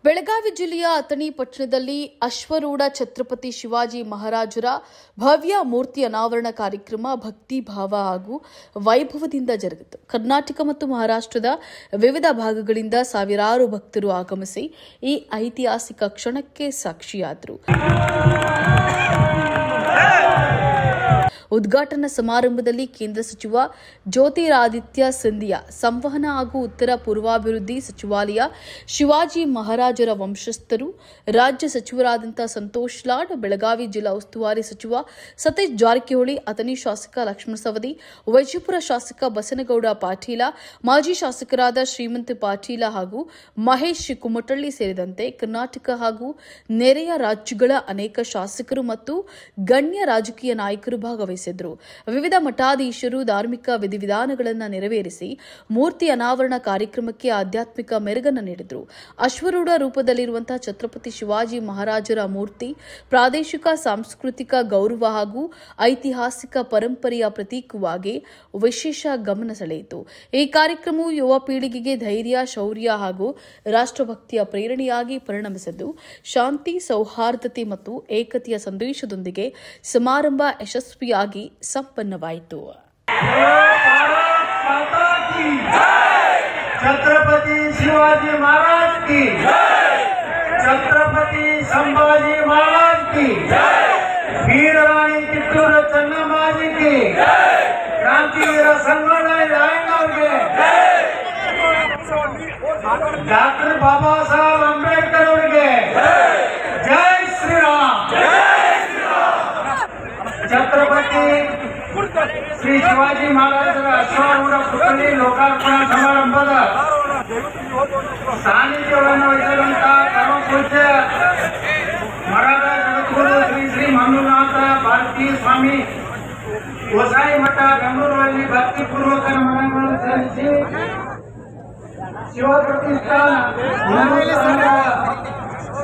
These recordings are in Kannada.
ಬೆಳಗಾವಿ ಜಿಲ್ಲೆಯ ಅಥಣಿ ಪಟ್ಟಣದಲ್ಲಿ ಅಶ್ವರೂಢ ಛತ್ರಪತಿ ಶಿವಾಜಿ ಮಹಾರಾಜರ ಭವ್ಯ ಮೂರ್ತಿ ಅನಾವರಣ ಕಾರ್ಯಕ್ರಮ ಭಕ್ತಿ ಭಾವ ಹಾಗೂ ವೈಭವದಿಂದ ಜರುಗಿತು. ಕರ್ನಾಟಕ ಮತ್ತು ಮಹಾರಾಷ್ಟ್ರದ ವಿವಿಧ ಭಾಗಗಳಿಂದ ಸಾವಿರಾರು ಭಕ್ತರು ಆಗಮಿಸಿ ಈ ಐತಿಹಾಸಿಕ ಕ್ಷಣಕ್ಕೆ ಸಾಕ್ಷಿಯಾದರು. ಉದ್ಘಾಟನಾ ಸಮಾರಂಭದಲ್ಲಿ ಕೇಂದ್ರ ಸಚಿವ ಜ್ಯೋತಿರಾದಿತ್ಯ ಸಿಂಧಿಯಾ, ಸಂವಹನ ಹಾಗೂ ಉತ್ತರ ಪೂರ್ವಾಭಿವೃದ್ಧಿ ಸಚಿವಾಲಯ, ಶಿವಾಜಿ ಮಹಾರಾಜರ ವಂಶಸ್ಥರು, ರಾಜ್ಯ ಸಚಿವರಾದಂಥ ಸಂತೋಷ್ ಲಾಡ್, ಬೆಳಗಾವಿ ಜಿಲ್ಲಾ ಉಸ್ತುವಾರಿ ಸಚಿವ ಸತೀಶ್ ಜಾರಕಿಹೊಳಿ, ಅಥಣಿ ಶಾಸಕ ಲಕ್ಷ್ಮಣ ಸವದಿ, ವಿಜಯಪುರ ಶಾಸಕ ಬಸನಗೌಡ ಪಾಟೀಲ, ಮಾಜಿ ಶಾಸಕರಾದ ಶ್ರೀಮಂತ ಪಾಟೀಲ ಹಾಗೂ ಮಹೇಶ್ ಕುಮಟಳ್ಳಿ ಸೇರಿದಂತೆ ಕರ್ನಾಟಕ ಹಾಗೂ ನೆರೆಯ ರಾಜ್ಯಗಳ ಅನೇಕ ಶಾಸಕರು ಮತ್ತು ಗಣ್ಯ ರಾಜಕೀಯ ನಾಯಕರು ಭಾಗವಹಿಸಿದರು. ವಿವಿಧ ಮಠಾಧೀಶರು ಧಾರ್ಮಿಕ ವಿಧಿವಿಧಾನಗಳನ್ನು ನೆರವೇರಿಸಿ ಮೂರ್ತಿ ಅನಾವರಣ ಕಾರ್ಯಕ್ರಮಕ್ಕೆ ಆಧ್ಯಾತ್ಮಿಕ ಮೆರುಗನ್ನು ನೀಡಿದರು. ಅಶ್ವರೂಢ ರೂಪದಲ್ಲಿರುವಂತಹ ಛತ್ರಪತಿ ಶಿವಾಜಿ ಮಹಾರಾಜರ ಮೂರ್ತಿ ಪ್ರಾದೇಶಿಕ ಸಾಂಸ್ಕೃತಿಕ ಗೌರವ ಹಾಗೂ ಐತಿಹಾಸಿಕ ಪರಂಪರೆಯ ಪ್ರತೀಕವಾಗಿ ವಿಶೇಷ ಗಮನ ಸೆಳೆಯಿತು. ಈ ಕಾರ್ಯಕ್ರಮವು ಯುವ ಪೀಳಿಗೆಗೆ ಧೈರ್ಯ, ಶೌರ್ಯ ಹಾಗೂ ರಾಷ್ಟ್ರಭಕ್ತಿಯ ಪ್ರೇರಣೆಯಾಗಿ ಪರಿಣಮಿಸಿದ್ದು, ಶಾಂತಿ, ಸೌಹಾರ್ದತೆ ಮತ್ತು ಏಕತೆಯ ಸಂದೇಶದೊಂದಿಗೆ ಸಮಾರಂಭ ಯಶಸ್ವಿಯಾಗಿ ಸಂಪನ್ನವಾಯಿತು. छत्रपति शिवाजी महाराज की जय, छत्रपति संभाजी महाराज की जय, वीर रानी कित्तूर चन्नम्माजी की जय, क्रांतिवीर संಗೊಳ್ಳಿ ರಾಯಣ್ಣವರಿಗೆ जय, डॉक्टर बाबा साहब अंबेडकर ಅವರಿಗೆ जय, जय श्री राम, जय श्री राम. छत्रपति ಶ್ರೀ ಶಿವಾಜಿ ಮಹಾರಾಜರ ಅಶ್ವಾರೂಢ ಪುತ್ಥಳಿ ಲೋಕಾರ್ಪಣಾ ಸಮಾರಂಭದ ಸಾನ್ನಿಧ್ಯವನ್ನು ವಹಿಸಿದಂತಹ ಪರಮ ಪೂಜ್ಯ ಮರಾಠ ಜಗದ್ಗುರು ಶ್ರೀ ಶ್ರೀ ಮಂಜುನಾಥ ಭಾರತೀ ಸ್ವಾಮಿ ಹೊಸಾಯಿ ಮಠ ಬೆಂಗಳೂರಲ್ಲಿ ಭಕ್ತಿಪೂರ್ವಕ ನಮನಗಳನ್ನು ಸಲ್ಲಿಸಿ ಶಿವ ಪ್ರತಿಷ್ಠಾನ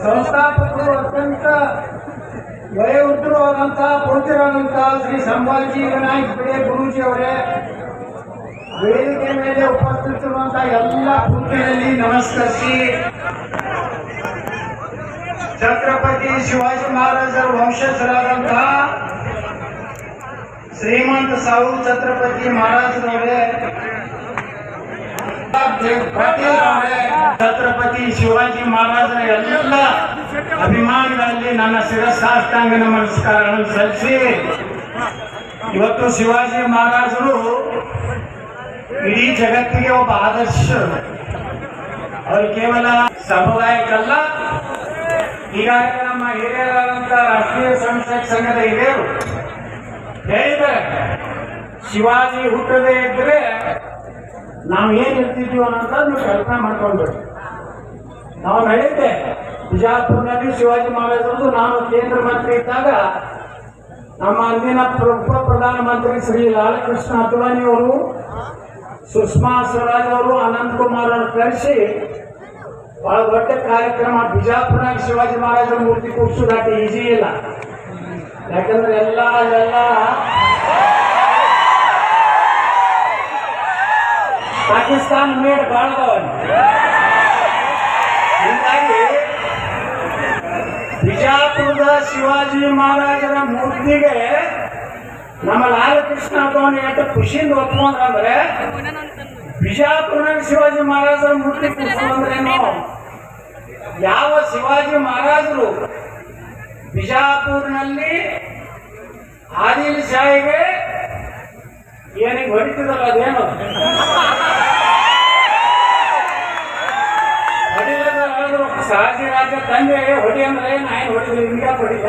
ಸಂಸ್ಥಾಪಕರು ಅತ್ಯಂತ ವಯೋವೃದ್ಧರಾದಂತಹ ಪೂಜ್ಯರಾದಂತಹ ಶ್ರೀ ಸಂಭಾಜಿ ವಿನಾಯಕ್ ಬಿಡೆ ಗುರೂಜಿ ಅವರೇ, ವೇದಿಕೆ ಮೇಲೆ ಉಪಸ್ಥಿತರುವಂತಹ ಎಲ್ಲ ಪೂಜ್ಯರಲ್ಲಿ ನಮಸ್ಕರಿಸಿ, ಛತ್ರಪತಿ ಶಿವಾಜಿ ಮಹಾರಾಜರ ವಂಶಸ್ಥರಾದಂತಹ ಶ್ರೀಮಂತ ಸಾವು ಛತ್ರಪತಿ ಮಹಾರಾಜರವರೇ, ಛತ್ರಪತಿ ಶಿವಾಜಿ ಮಹಾರಾಜರ ಎಲ್ಲ ಅಭಿಮಾನಿಗಳಲ್ಲಿ ನನ್ನ ಶಿರಸಾಷ್ಟಾಂಗ ನಮಸ್ಕಾರಗಳನ್ನು ಸಲ್ಲಿಸಿ, ಇವತ್ತು ಶಿವಾಜಿ ಮಹಾರಾಜರು ಇಡೀ ಜಗತ್ತಿಗೆ ಒಬ್ಬ ಆದರ್ಶ. ಅವರು ಕೇವಲ ಸಮುದಾಯಕ್ಕಲ್ಲ, ಈಗಾಗಲೇ ನಮ್ಮ ಹಿರಿಯರಾದಂತಹ ರಾಷ್ಟ್ರೀಯ ಸ್ವಯಂಸೇವಕ ಸಂಘದ ಹಿರಿಯರು ಹೇಳಿದ್ದಾರೆ, ಶಿವಾಜಿ ಹುಟ್ಟದೇ ಇದ್ರೆ ನಾವು ಏನ್ ಇರ್ತಿದ್ವಿ ಅನ್ನೋಂತ ನೀವು ಕಲ್ಪನೆ ಮಾಡ್ಕೊಂಡ್ಬಿಡಿ. ನಾವು ಹೇಳಿದ್ದೆ ಬಿಜಾಪುರದಲ್ಲಿ ಶಿವಾಜಿ ಮಹಾರಾಜರದು, ನಾನು ಕೇಂದ್ರ ಮಂತ್ರಿ ಇದ್ದಾಗ ನಮ್ಮ ಅಂದಿನ ಉಪ ಪ್ರಧಾನಮಂತ್ರಿ ಶ್ರೀ ಲಾಲಕೃಷ್ಣ ಅದ್ವಾನಿ ಅವರು, ಸುಷ್ಮಾ ಸ್ವರಾಜ್ ಅವರು, ಅನಂತ್ ಕುಮಾರ್ ಅವರು ಕರೆಸಿ ಬಹಳ ದೊಡ್ಡ ಕಾರ್ಯಕ್ರಮ ಬಿಜಾಪುರನಾಗ ಶಿವಾಜಿ ಮಹಾರಾಜರ ಮೂರ್ತಿ ಕೂರಿಸೋದು ಅಷ್ಟು ಈಜಿ ಇಲ್ಲ. ಯಾಕಂದ್ರೆ ಎಲ್ಲ ಪಾಕಿಸ್ತಾನ ಮೇಡ್ ಬಾಳದವ. ಹೀಗಾಗಿ ಬಿಜಾಪುರದ ಶಿವಾಜಿ ಮಹಾರಾಜರ ಮೂರ್ತಿಗೆ ನಮ್ಮ ಲಾಲಕೃಷ್ಣ ಅದ್ವಾನಿ ಎಷ್ಟು ಖುಷಿಯಿಂದ ಒಪ್ಕೊಂಡ್ರೆ, ಬಿಜಾಪುರನಾಗ ಶಿವಾಜಿ ಮಹಾರಾಜರ ಮೂರ್ತಿ ಕೂರಿಸೋದಂದ್ರೇನು? ಯಾವ ಶಿವಾಜಿ ಮಹಾರಾಜರು ಬಿಜಾಪುರ್ನಲ್ಲಿ ಆದಿಲ್ ಶಾಹಿಗೆ ಏನಿಗೆ ಹೊಡಿತಿದಲ್ಲ ಅದೇನು ಹೊಡಿದ್ರು, ಶಹಾಜಿ ರಾಜ ತಂದೆ ಹೊಡಿ ಅಂದ್ರೆ ನಾಯಿ ಹೊಡಿದ್ರು, ಇಂಡಿಯಾ ಹೊಡಿದ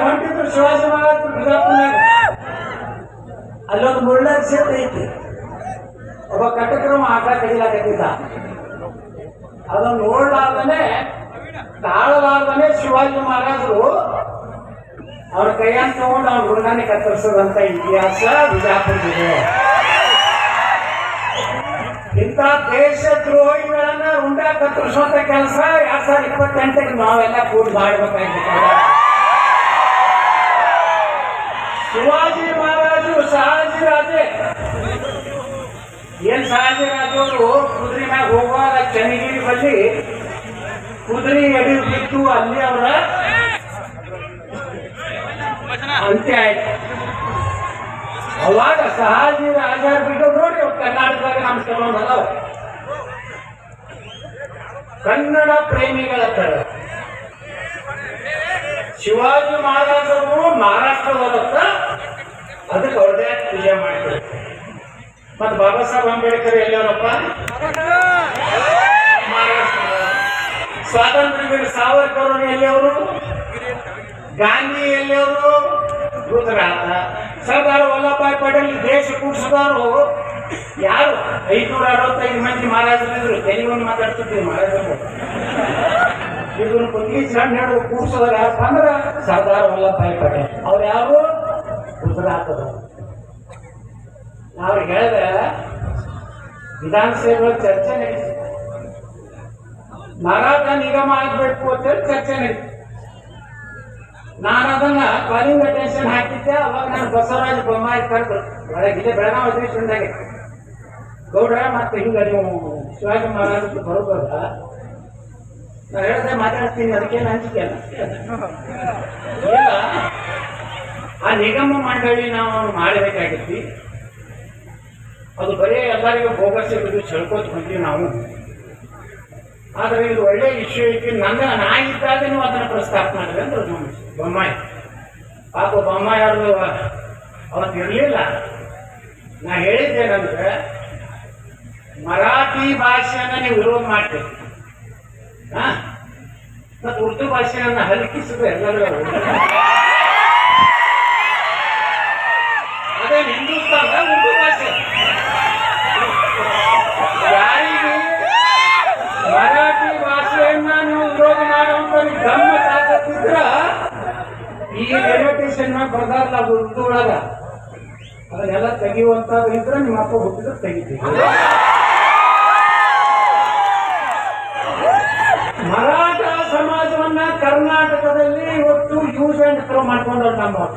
ಹೊಂಟಿದ್ರು ಶಿವಾಜಿ ಮಹಾರಾಜ್ ಬಿಜಾಪುರ್ನಾಗ. ಅಲ್ಲೊಂದು ಮುಳ್ಳರ ಸೇತು ಐತಿ, ಒಬ್ಬ ಕಟಕರು ಆಟ ಕಡಿಲಾಕತ್ತಿದ್ದ. ಅದನ್ನು ನೋಡ್ಲಾರ್ದನೆ ತಾಳಲಾರ್ದನೆ ಶಿವಾಜಿ ಮಹಾರಾಜರು ಅವ್ರ ಕೈಯನ್ನು ತಗೊಂಡು ಅವ್ರ ಹುಡುಗನೇ ಕತ್ತರಿಸೋದಂತ ಇತಿಹಾಸ ಬಿಜಾಪುರದಿದೆ. ಇಂಥ ದೇಶ ದ್ರೋಹಿಗಳನ್ನ ಉಂಡ ಕತ್ತರಿಸುವಂತ ಕೆಲಸ 2028 ನಾವೆಲ್ಲ ಕೂಡಿ ಮಾಡಬೇಕಾಗಿತ್ತು. ಶಿವಾಜಿ ಮಹಾರಾಜರು ಶಹಾಜಿ ರಾಜೇ ಏನ್ ಸಹಜರಾಜವರು ಕುದುರೆ ಮ್ಯಾಗ ಹೋಗುವಾಗ ಚನ್ನಗಿರಿ ಬಲ್ಲಿ ಕುದುರೆ ಎಡಿ ಬಿಟ್ಟು ಅಲ್ಲಿ ಅವರ ಅಂತ್ಯ ಆಯ್ತು. ಅವಾಗ ಸಹಜಿ ರಾಜಾರ್ ಬಿಟ್ಟು ನೋಡಿ ಕರ್ನಾಟಕದಾಗ ನಮ್ಮ ಕೆಲವೊಂದು ಅದಾವ ಕನ್ನಡ ಪ್ರೇಮಿಗಳ ತರ. ಶಿವಾಜಿ ಮಹಾರಾಜರು ಮಹಾರಾಷ್ಟ್ರದತ್ತ ಅದಕ್ಕೆ ಅವ್ರದೇ ಪೂಜೆ ಮಾಡ್ತಾರೆ. ಮತ್ತೆ ಬಾಬಾ ಸಾಹೇಬ್ ಅಂಬೇಡ್ಕರ್ ಎಲ್ಲವರಪ್ಪ ಮಹಾರಾಷ್ಟ್ರದ. ಸ್ವಾತಂತ್ರ್ಯ ವೀರ ಸಾವರ್ಕರ್ ಎಲ್ಲಿಯವರು, ಗಾಂಧಿ ಎಲ್ಲಿಯವರು ಗುಜರಾತ. ಸರ್ದಾರ್ ವಲ್ಲಭಭಾಯ್ ಪಟೇಲ್ ದೇಶ ಕೂಡಿಸಿದವರು ಯಾರು? 565 ಮಂದಿ ಮಹಾರಾಜರಿದ್ರು. ತೆಲಿಗೊಂಡು ಮಾತಾಡ್ತಿದ್ವಿ ಮಹಾರಾಜರು. ಇದನ್ನು ಕುಂದಿ ಚಂಡ್ ಹಿಡಿದು ಕೂಡಿಸೋದ್ರ ಯಾರಪ್ಪ ಅಂದ್ರೆ ಸರ್ದಾರ್ ವಲ್ಲಭಭಾಯ್ ಪಟೇಲ್. ಅವ್ರು ಯಾರು? ಗುಜರಾತದವರು. ಅವ್ರಿಗೆ ಹೇಳಿದ್ರೆ ವಿಧಾನಸಭೆ ಚರ್ಚೆ ನಡೀತು. ಮರಾಠ ನಿಗಮ ಆಗ್ಬೇಕು ಅಂತೇಳಿ ಚರ್ಚೆ ನಡೀತು. ನಾನು ಅದನ್ನ ಕಾಲಿಂಗ್ ಅಟೆನ್ಷನ್ ಹಾಕಿದ್ದೆ. ಅವಾಗ ನಾನು ಬಸವರಾಜ ಬೊಮ್ಮಾಯಿ ಕರೆದು ಒಳಗಿದೆ ಬೆಳಗಾವಿ ಅಧಿವೇಶನದಾಗೆ ಗೌಡ್ರ ಮತ್ತೆ ಹಿಂಗ ನೀವು ಶಿವಾಜಿ ಮಹಾರಾಜ ಬರೋದಲ್ಲ ನಾ ಹೇಳ್ದೆ ಮಾತಾಡ್ತೀನಿ, ಅದಕ್ಕೇನು ಅಂಜಿಕೆ ಅಲ್ಲ. ಇಲ್ಲ, ಆ ನಿಗಮ ಮಂಡಳಿ ನಾವು ಮಾಡಬೇಕಾಗಿತ್ತು. ಅದು ಬರೀ ಎಲ್ಲರಿಗೂ ಬೋಗಸ್ ಬಿದ್ದು ಚಳ್ಕೋತ ಬಂದ್ವಿ ನಾವು. ಆದ್ರೆ ಇದು ಒಳ್ಳೆ ಇಶ್ಯೂ ಐತಿ. ನಾ ಇದ್ದಾಗ ನೀವು ಅದನ್ನ ಪ್ರಸ್ತಾಪ ಮಾಡಿದ್ರೆ ಅಂದ್ರೆ ಬೊಮ್ಮಾಯಿ. ಪಾಪ ಬೊಮ್ಮಾಯಿ ಅವ್ರದ್ದು ಅವತ್ತು ಇರಲಿಲ್ಲ. ನಾ ಹೇಳಿದ್ದೆ ನಮ್ಗೆ ಮರಾಠಿ ಭಾಷೆಯನ್ನ ನೀವು ವಿರೋಧ ಮಾಡ್ತೀರಿ, ಮತ್ತು ಉರ್ದು ಭಾಷೆಯನ್ನ ಹಲಕಿಸಿದ್ರೆ ಎಲ್ಲರಿಗೂ ಅದೇ ಹಿಂದೂಸ್ತಾನ ಉರ್ದು ಭಾಷೆ. ಯಾರಿಗೆ ಮರಾಠಿ ಭಾಷೆಯನ್ನ ನೀವು ವಿರೋಧ ಮಾಡುವಂತ ಗಮ್ಮ ತಾಕತ್ತಿದ್ರ ಈ ರೆಲ್ಯುಟೇಷನ್ ಬರ್ದಾರಲ್ಲ ಉರ್ದು ಒಳಗ ಅದನ್ನೆಲ್ಲ ತೆಗೆಯುವಂತದ್ದು ಇದ್ರೆ ನಿಮ್ಮ ಅಪ್ಪ ಹುಟ್ಟಿದ್ರೆ ತೆಗಿತೀವಿ. ಮರಾಠ ಸಮಾಜವನ್ನ ಕರ್ನಾಟಕದಲ್ಲಿ ಇವತ್ತು ಯೂಸ್ ಅಂಡ್ ಥ್ರೋ ಮಾಡ್ಕೊಂಡವ್ರು ನಮ್ಮವ್ರು.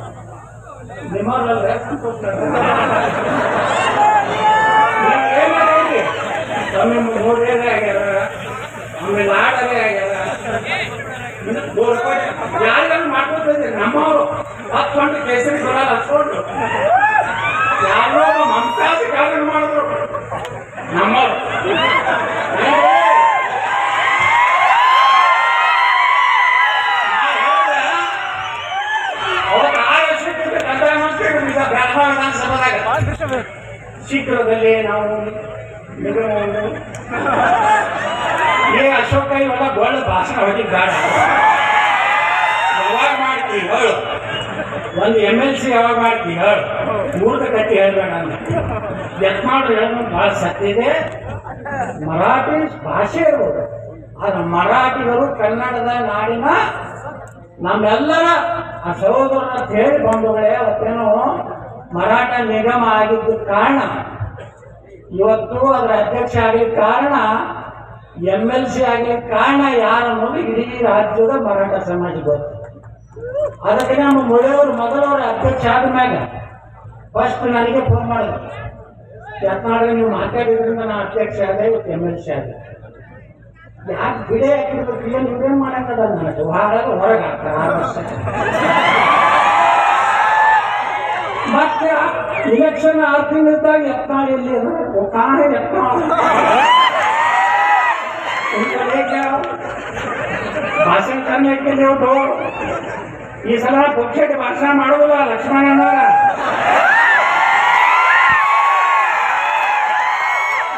ನಿಮ್ಮವ್ರಲ್ಲ ಸಂತೋಷ. ಆಮೇಲೆ ಮೋದಿಯರೇ ಆಗ್ಯಾರ, ಆಮೇಲೆ ಆಡರೇ ಆಗ್ಯಾರ. ಯಾರಿಗಾರು ಮಾಡ್ಕೊತಿದ್ರಿ ನಮ್ಮವರು ಹತ್ಕೊಂಡು ಕೇಸರಿ ಬರಲ್ಲ ಹತ್ಕೊಂಡು ಯಾರೋ ಮಮತಾಜ್ ಕಾರಣ ಮಾಡಿದ್ರು ನಮ್ಮವರು. ಶೀಘ್ರದಲ್ಲಿ ನಾವು ನಿಗಮವನ್ನು ಅಶೋಕ ಇವೆಲ್ಲ ಗೋಳ ಭಾಷಣ ಹೊಡಿಗೆ ಬೇಡ. ಯಾವಾಗ ಮಾಡ್ತೀವಿ ಹೇಳು, ಒಂದು MLC ಯಾವಾಗ ಮಾಡ್ತೀವಿ ಹೇಳು, ಮೂರ್ತ ಕಟ್ಟಿ ಹೇಳ್ಬೇಡ ಅಂತ ಯತ್ನಾಡು ಹೇಳೋದು ಬಹಳ ಸತ್ಯ ಇದೆ. ಮರಾಠಿ ಭಾಷೆ ಇರ್ಬೋದು, ಆದ್ರೆ ಮರಾಠಿಗರು ಕನ್ನಡದ ನಾಡಿನ ನಮ್ಮೆಲ್ಲರ ಆ ಸಹೋದರನ ಹೇಳಿ ಬಂಧುಗಳೇ. ಅವತ್ತೇನೋ ಮರಾಠ ನಿಗಮ ಆಗಿದ್ದ ಕಾರಣ ಇವತ್ತು ಅದರ ಅಧ್ಯಕ್ಷ ಆಗ್ಲಿಕ್ಕೆ ಕಾರಣ, MLC ಆಗ್ಲಿಕ್ಕೆ ಕಾರಣ ಯಾರು ಅನ್ನೋದು ಇಡೀ ರಾಜ್ಯದ ಮರಾಠ ಸಮಾಜ ಗೊತ್ತು. ಅದಕ್ಕೆ ನಮ್ಮ ಮೊಳೆಯವರು ಮೊದಲವರು ಅಧ್ಯಕ್ಷ ಆದ್ಮ್ಯಾಗ ಫಸ್ಟ್ ನನಗೆ ಫೋನ್ ಮಾಡಿದ್ರು, ಯತ್ನಾಡ್ರೆ ನೀವು ಮಾತಾಡಿದ್ರಿಂದ ನಾ ಅಧ್ಯಕ್ಷ ಆದ, ಇವತ್ತು MLC ಆದ. ಯಾಕೆ ಬಿಡೆ ಹಾಕಿರ್ಬೇಕು, ಇಲ್ಲ ನೀವೇನ್ ಮಾಡಕ್ಕದ ನನಗೆ ಹೊರಗೆ ಹೊರಗೆ ಹಾಕ್ತಾರೆ 6 ವರ್ಷ. ಮತ್ತೆ ಇಲೆಕ್ಷನ್ 6 ತಿಂಗಳಿದ್ದಾಗ ಯತ್ನಾಳ್ ಎಲ್ಲಿ ಅಂದ್ರೆ ಕಾಣೆ ಯತ್ನಾಳ್ ಭಾಷಣ ಕಮ್ಮಿ ಹಾಕಿದ್ರಿ ಉಂಟು. ಈ ಸಲ ಪಕ್ಷಕ್ಕೆ ಭಾಷಣ ಮಾಡೋದಿಲ್ಲ ಲಕ್ಷ್ಮಣನ.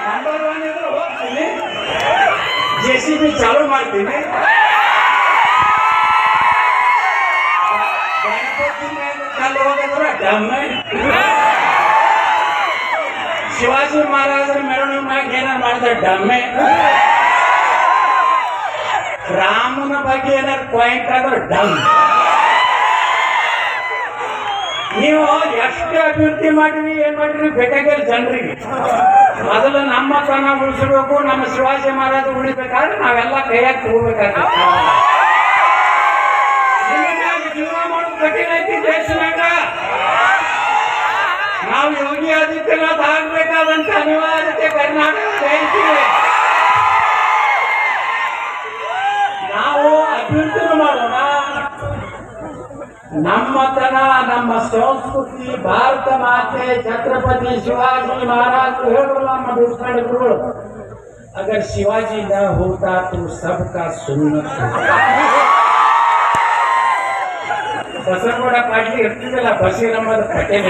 ನಂಬರ್ 1 ಇದ್ರೆ ಹೋಗ್ತೀನಿ, JCB ಚಾಲು ಮಾಡ್ತೀನಿ. ಕಲ್ಲು ಹೋಗಿದ್ರೆ ಡಮ್ಮೆ. ಶಿವಾಜಿ ಮಹಾರಾಜರ ಮೆರವಣಿಗೆ ಏನಾರು ಮಾಡಿದ್ರೆ ಡಮ್ಮೆ. ರಾಮನ ಬಗ್ಗೆ ಏನಾದ್ರು ಪಾಯಿಂಟ್ ಆದ್ರೆ ಡಮ್. ನೀವು ಎಷ್ಟು ಅಭಿವೃದ್ಧಿ ಮಾಡಿರಿ ಏನ್ ಮಾಡಿರಿ ಬೇಕಾಗಿಲ್ಲ ಜನರಿಗೆ. ಮೊದಲು ನಮ್ಮ ತನ ಉಳಿಸಬೇಕು, ನಮ್ಮ ಶಿವಾಜಿ ಮಹಾರಾಜ ಉಳಿಬೇಕಾದ್ರೆ ನಾವೆಲ್ಲ ಕೈಯಾಗ ತಗೋಬೇಕಾಗ್ತದೆ. ಜೀವನ ಮಾಡೋದು ಕಠಿಣ ಐತಿ ದೇಶನಾಗ. ನಾವು ಯೋಗಿ ಆದಿತ್ಯನಾಥ್ ಆಗ್ಬೇಕಾದಂತ ಅನಿವಾರ್ಯತೆ ಕರ್ನಾಟಕದ ಐತಿದೆ. ನಾವು ಅಭಿವೃದ್ಧಿ ಮಾಡೋಣ. ನಮ್ಮತನ, ನಮ್ಮ ಸಂಸ್ಕೃತಿ, ಭಾರತ ಮಾತೆ, ಛತ್ರಪತಿ ಶಿವಾಜಿ ಮಹಾರಾಜರು ಹೇಳೋಲ್ಲ ನಮ್ಮ ದೇಶದ ಗುರುಗಳು. अगर शिवाजी न होता तो सबका सुन्नत ಬಸವಗೌಡ ಪಾಟೀಲ್ ಇರ್ತಿದ್ದಲ್ಲ, ಬಸವನಮ್ಮದ ಪಟೇಲ್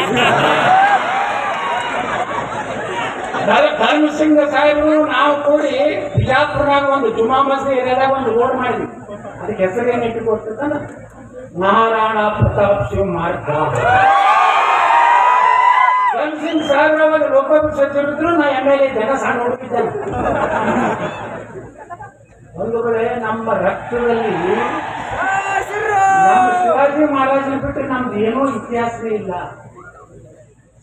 ಧರ್ಮಸಿಂಗ ಸಾಹೇಬರು ನಾವು ಕೂಡಿ ಬಿಜಾಪುರನಾಗ ಒಂದು ಜುಮಾ ಮಸ್ತಿ ಏರಿಯಾದಾಗ ಒಂದು ರೋಡ್ ಮಾಡಿದ್ವಿ. ಅದಕ್ಕೆ ಹೆಸರೇನು ಇಟ್ಟು ಕೊಡ್ತಿದ್ದಾನ, ಮಹಾರಾಣಾ ಪ್ರತಾಪ್ ಶಿವ ಮಾರ್ಗ. ಧರ್ಮಸಿಂಗ್ ಸಾಹೇಬ್ರ ಅವಾಗ ಲೋಕಾಭಿಷೇಕಿದ್ರು, ನಾ MLA ಜನ ಸಣ್ಣ ಹುಡುಕಿದ್ದೇನೆ. ಒಂದು ಕಡೆ ನಮ್ಮ ರಕ್ತದಲ್ಲಿ ನಮ್ಮ ಶಿವಾಜಿ ಮಹಾರಾಜನ ಬಿಟ್ಟು ನಮ್ದು ಏನೋ ಇತಿಹಾಸವೇ ಇಲ್ಲ.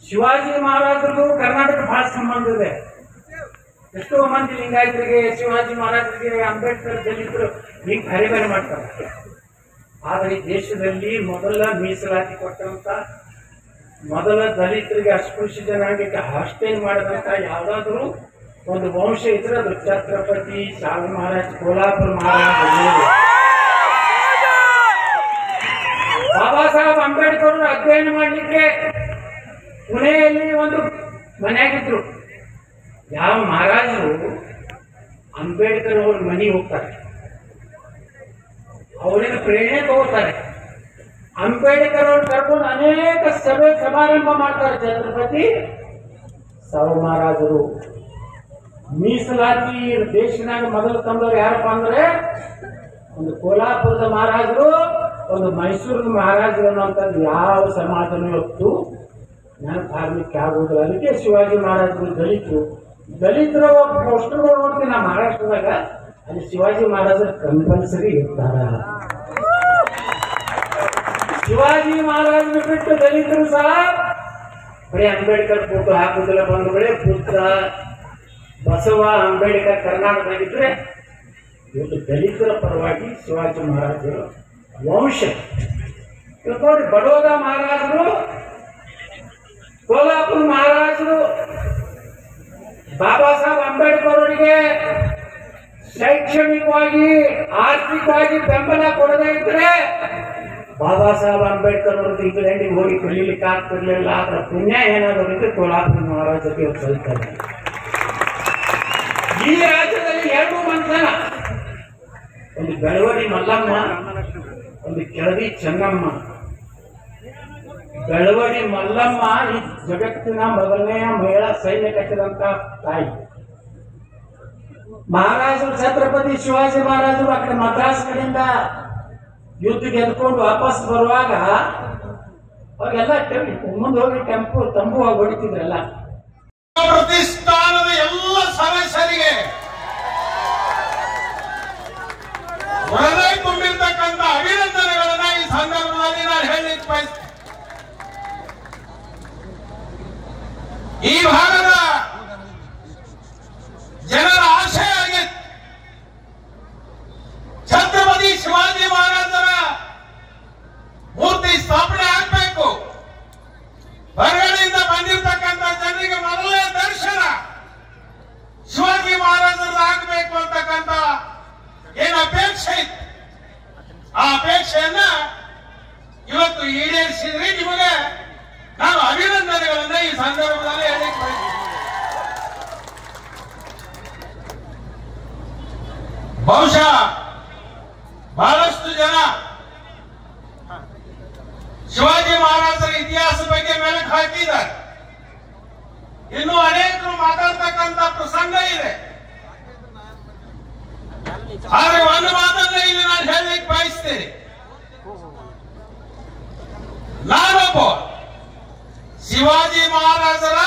ಶಿವಾಜಿ ಮಹಾರಾಜರು ಕರ್ನಾಟಕ ಬಹಳ ಸಂಬಂಧ ಇದೆ. ಎಷ್ಟೋ ಮಂದಿ ಲಿಂಗಾಯತರಿಗೆ, ಶಿವಾಜಿ ಮಹಾರಾಜರಿಗೆ, ಅಂಬೇಡ್ಕರ್ ದಲಿತರು ಹೀಗೆ ಬೇರೆ ಬೇರೆ ಮಾಡ್ತಾರೆ. ಆದರೆ ದೇಶದಲ್ಲಿ ಮೊದಲ ಮೀಸಲಾತಿ ಕೊಟ್ಟಂತ, ಮೊದಲ ದಲಿತರಿಗೆ, ಅಸ್ಪೃಶ್ಯ ಜನಾಂಗಕ್ಕೆ ಹಾಸ್ಟೆಲ್ ಮಾಡಿದಂತ ಯಾವ್ದಾದ್ರು ಒಂದು ವಂಶ ಇದ್ರೆ ಅದು ಛತ್ರಪತಿ ಶಾಹು ಮಹಾರಾಜ್, ಕೋಲ್ಹಾಪುರ ಮಹಾರಾಜ. ಬಾಬಾ ಸಾಹೇಬ್ ಅಂಬೇಡ್ಕರ್ ಅಧ್ಯಯನ ಮಾಡಲಿಕ್ಕೆ ಪುಣೆಯಲ್ಲಿ ಒಂದು ಮನೆಯಾಗಿದ್ರು. ಯಾವ ಮಹಾರಾಜರು ಅಂಬೇಡ್ಕರ್ ಅವ್ರ ಮನೆಗೆ ಹೋಗ್ತಾರೆ, ಅವರಿಂದ ಪ್ರೇರಣೆ ತಗೋತಾರೆ. ಅಂಬೇಡ್ಕರ್ ಅವ್ರು ಕರ್ಕೊಂಡು ಅನೇಕ ಸಭೆ ಸಮಾರಂಭ ಮಾಡ್ತಾರೆ. ಛತ್ರಪತಿ ಸಾಹು ಮಹಾರಾಜರು ಮೀಸಲಾತಿ ದೇಶನಾಗ ಮೊದಲು ತಂದವರು ಯಾರಪ್ಪ ಅಂದ್ರೆ ಒಂದು ಕೋಲ್ಹಾಪುರದ ಮಹಾರಾಜರು, ಒಂದು ಮೈಸೂರಿನ ಮಹಾರಾಜರು ಅನ್ನುವಂಥದ್ದು ಯಾವ ಸಮಾಜನೂ ಇವತ್ತು ನೆನಪಾಗ್ಲಿಕ್ಕೆ ಆಗುವುದಿಲ್ಲ. ಅದಕ್ಕೆ ಶಿವಾಜಿ ಮಹಾರಾಜರು ದಲಿತರ ಪೋಸ್ಟರ್ಗಳು ನೋಡ್ತೀನಿ ನಾ ಮಹಾರಾಷ್ಟ್ರದಾಗ, ಅಲ್ಲಿ ಶಿವಾಜಿ ಮಹಾರಾಜರು ಕಂಪಲ್ಸರಿ ಇರ್ತಾರ. ಶಿವಾಜಿ ಮಹಾರಾಜರು ಬಿಟ್ಟು ದಲಿತರು ಸಹ ಬರೀ ಅಂಬೇಡ್ಕರ್ ಫೋಟೋ ಹಾಕುದಿಲ್ಲ. ಬಂದ ಬಳೆ ಪುತ್ರ ಬಸವ ಅಂಬೇಡ್ಕರ್ ಕರ್ನಾಟಕದಾಗಿದ್ರೆ ಇವತ್ತು ದಲಿತರ ಪರವಾಗಿ ಶಿವಾಜಿ ಮಹಾರಾಜರು ವಂಶ. ಇವತ್ತು ನೋಡಿ, ಬಡೋದ ಮಹಾರಾಜರು, ಕೋಲ್ಹಾಪುರ ಮಹಾರಾಜರು ಬಾಬಾ ಸಾಹೇಬ್ ಅಂಬೇಡ್ಕರ್ ಅವರಿಗೆ ಶೈಕ್ಷಣಿಕವಾಗಿ, ಆರ್ಥಿಕವಾಗಿ ಬೆಂಬಲ ಕೊಡದೇ ಇದ್ರೆ ಬಾಬಾ ಸಾಹೇಬ್ ಅಂಬೇಡ್ಕರ್ ಅವ್ರದ್ದು ಇಂಗ್ಲೆಂಡಿಗೆ ಹೋಗಿ ಕಲೀಲಿಕ್ಕೆ ಆಗ್ತಿರ್ಲಿಲ್ಲ. ಅದರ ಪುಣ್ಯ ಏನಾದ್ರು ಇದ್ರೆ ಕೋಲ್ಹಾಪುರ ಮಹಾರಾಜರಿಗೆ ಸಲ್ತಾರೆ. ಈ ರಾಜ್ಯದಲ್ಲಿ ಎರಡು ಮಂಥನ, ಒಂದು ಬೆಳವಡಿ ಮಲ್ಲಮ್ಮ, ಒಂದು ಕೆಳದಿ ಚೆನ್ನಮ್ಮ. ಬೆಳವಡಿ ಮಲ್ಲಮ್ಮ ಈ ಜಗತ್ತಿನ ಮೊದಲನೆಯ ಮಹಿಳಾ ಸೈನ್ಯ ಕಟ್ಟಿದಂತ ತಾಯಿ. ಮಹಾರಾಜರು ಛತ್ರಪತಿ ಶಿವಾಜಿ ಮಹಾರಾಜರು ಆ ಕಡೆ ಮದ್ರಾಸ್ ಕಡೆಯಿಂದ ಯುದ್ಧ ಗೆದ್ಕೊಂಡು ವಾಪಸ್ ಬರುವಾಗ ಅವಾಗೆಲ್ಲ ಮುಂದೆ ಹೋಗಿ ತಂಬು ಆಗಿ ಹೊಡಿತಿದ್ರಲ್ಲ. ಪ್ರತಿಷ್ಠಾನದ ಎಲ್ಲ ಸದಸ್ಯರಿಗೆ ಹೃದಯ ತುಂಬಿರ್ತಕ್ಕಂಥ ಅಭಿನಂದನೆಗಳನ್ನ ಈ ಸಂದರ್ಭದಲ್ಲಿ ನಾನು ಹೇಳಲಿಕ್ಕೆ ಬಯಸ್ತೇನೆ. ಈ ಭಾಗದ ಜನರ ಆಶಯ ಆಗಿತ್ತು, ಛತ್ರಪತಿ ಶಿವಾಜಿ ಮಹಾರಾಜರ ಮೂರ್ತಿ ಸ್ಥಾಪನೆ ಆಗಬೇಕು. ಹೊರಗಡೆಯಿಂದ ಬಂದಿರತಕ್ಕಂಥ ಜನರಿಗೆ ಮೊದಲನೇ ದರ್ಶನ ಶಿವಾಜಿ ಮಹಾರಾಜರದ್ದು ಆಗಬೇಕು ಅಂತಕ್ಕಂಥ ಏನು ಅಪೇಕ್ಷೆ ಇತ್ತು, ಆ ಅಪೇಕ್ಷೆಯನ್ನ ಇವತ್ತು ಈಡೇರಿಸಿದ್ರೆ ನಿಮಗೆ ನಾನು ಅಭಿನಂದನೆಗಳನ್ನ ಈ ಸಂದರ್ಭದಲ್ಲಿ ಹೇಳಲಿಕ್ಕೆ ಬಯಸ್ತೇನೆ. ಬಹುಶಃ ಬಹಳಷ್ಟು ಜನ ಶಿವಾಜಿ ಮಹಾರಾಜರ ಇತಿಹಾಸ ಬಗ್ಗೆ ಮೆಲುಕು ಹಾಕಿದ್ದಾರೆ. ಇನ್ನೂ ಅನೇಕರು ಮಾತಾಡ್ತಕ್ಕಂಥ ಪ್ರಸಂಗ ಇದೆ. ಆದ್ರೆ ಒಂದು ಮಾತನ್ನ ಇಲ್ಲಿ ನಾನು ಹೇಳಲಿಕ್ಕೆ ಬಯಸ್ತೇನೆ. ನಾನೊಬ್ಬ ಶಿವಾಜಿ ಮಹಾರಾಜರ